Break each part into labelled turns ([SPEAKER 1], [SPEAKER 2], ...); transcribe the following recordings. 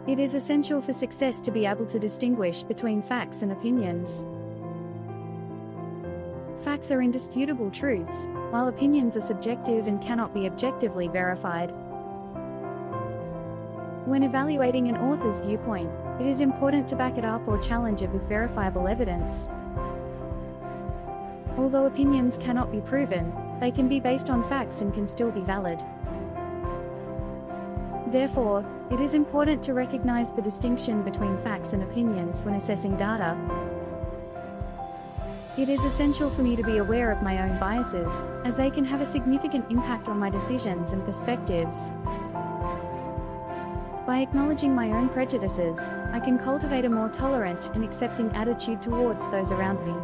[SPEAKER 1] It is essential for success to be able to distinguish between facts and opinions. Facts are indisputable truths, while opinions are subjective and cannot be objectively verified. When evaluating an author's viewpoint, it is important to back it up or challenge it with verifiable evidence. Although opinions cannot be proven, they can be based on facts and can still be valid. Therefore, it is important to recognize the distinction between facts and opinions when assessing data. It is essential for me to be aware of my own biases, as they can have a significant impact on my decisions and perspectives. By acknowledging my own prejudices, I can cultivate a more tolerant and accepting attitude towards those around me.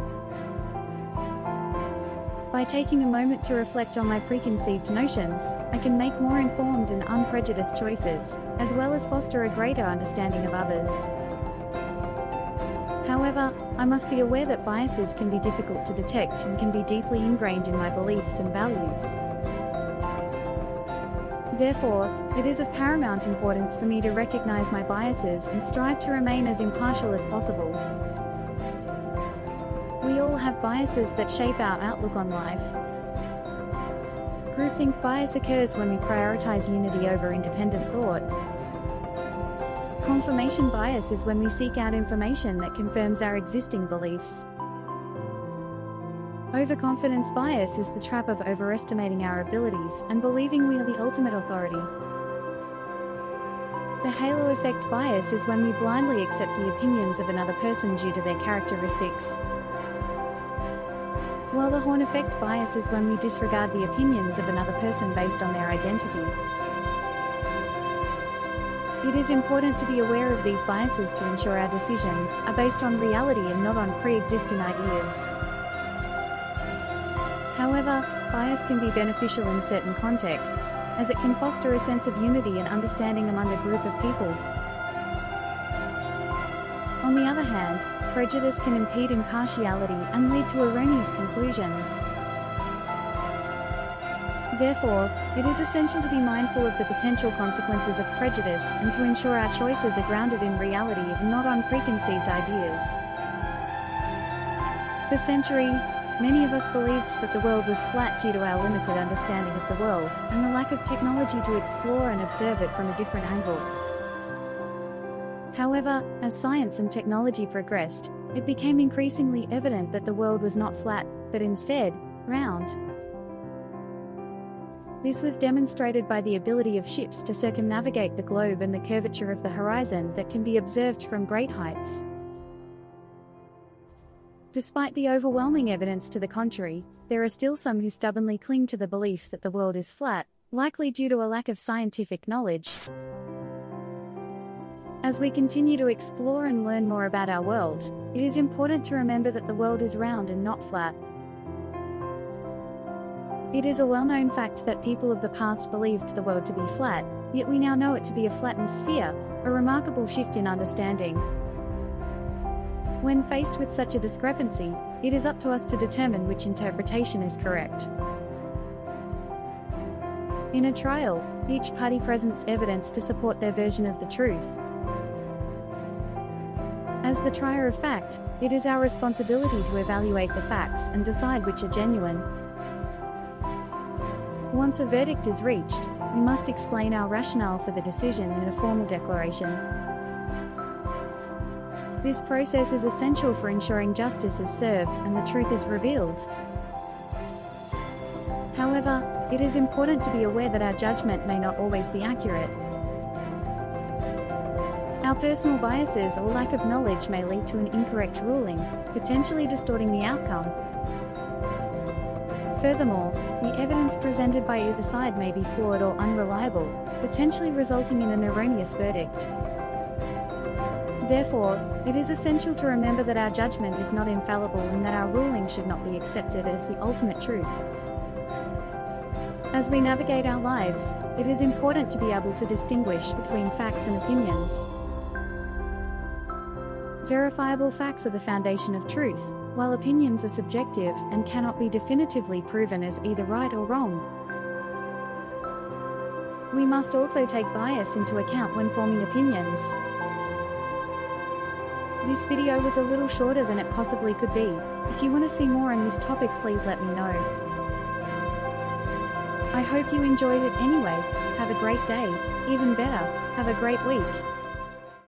[SPEAKER 1] By taking a moment to reflect on my preconceived notions, I can make more informed and unprejudiced choices, as well as foster a greater understanding of others. However, I must be aware that biases can be difficult to detect and can be deeply ingrained in my beliefs and values. Therefore, it is of paramount importance for me to recognize my biases and strive to remain as impartial as possible. We all have biases that shape our outlook on life. Groupthink bias occurs when we prioritize unity over independent thought. Confirmation bias is when we seek out information that confirms our existing beliefs. Overconfidence bias is the trap of overestimating our abilities and believing we are the ultimate authority. The halo effect bias is when we blindly accept the opinions of another person due to their characteristics. While the horn effect bias is when we disregard the opinions of another person based on their identity. It is important to be aware of these biases to ensure our decisions are based on reality and not on pre-existing ideas. However, bias can be beneficial in certain contexts, as it can foster a sense of unity and understanding among a group of people. On the other hand, prejudice can impede impartiality and lead to erroneous conclusions. Therefore, it is essential to be mindful of the potential consequences of prejudice and to ensure our choices are grounded in reality and not on preconceived ideas. For centuries, many of us believed that the world was flat due to our limited understanding of the world and the lack of technology to explore and observe it from a different angle. However, as science and technology progressed, it became increasingly evident that the world was not flat, but instead, round. This was demonstrated by the ability of ships to circumnavigate the globe and the curvature of the horizon that can be observed from great heights. Despite the overwhelming evidence to the contrary, there are still some who stubbornly cling to the belief that the world is flat, likely due to a lack of scientific knowledge. As we continue to explore and learn more about our world, it is important to remember that the world is round and not flat. It is a well-known fact that people of the past believed the world to be flat, yet we now know it to be a flattened sphere, a remarkable shift in understanding. When faced with such a discrepancy, it is up to us to determine which interpretation is correct. In a trial, each party presents evidence to support their version of the truth. As the trier of fact, it is our responsibility to evaluate the facts and decide which are genuine. Once a verdict is reached, we must explain our rationale for the decision in a formal declaration. This process is essential for ensuring justice is served and the truth is revealed. However, it is important to be aware that our judgment may not always be accurate. Our personal biases or lack of knowledge may lead to an incorrect ruling, potentially distorting the outcome. Furthermore, the evidence presented by either side may be flawed or unreliable, potentially resulting in an erroneous verdict. Therefore, it is essential to remember that our judgment is not infallible and that our ruling should not be accepted as the ultimate truth. As we navigate our lives, it is important to be able to distinguish between facts and opinions. Verifiable facts are the foundation of truth, while opinions are subjective and cannot be definitively proven as either right or wrong. We must also take bias into account when forming opinions. This video was a little shorter than it possibly could be. If you want to see more on this topic, please let me know. I hope you enjoyed it anyway. Have a great day. Even better, have a great week.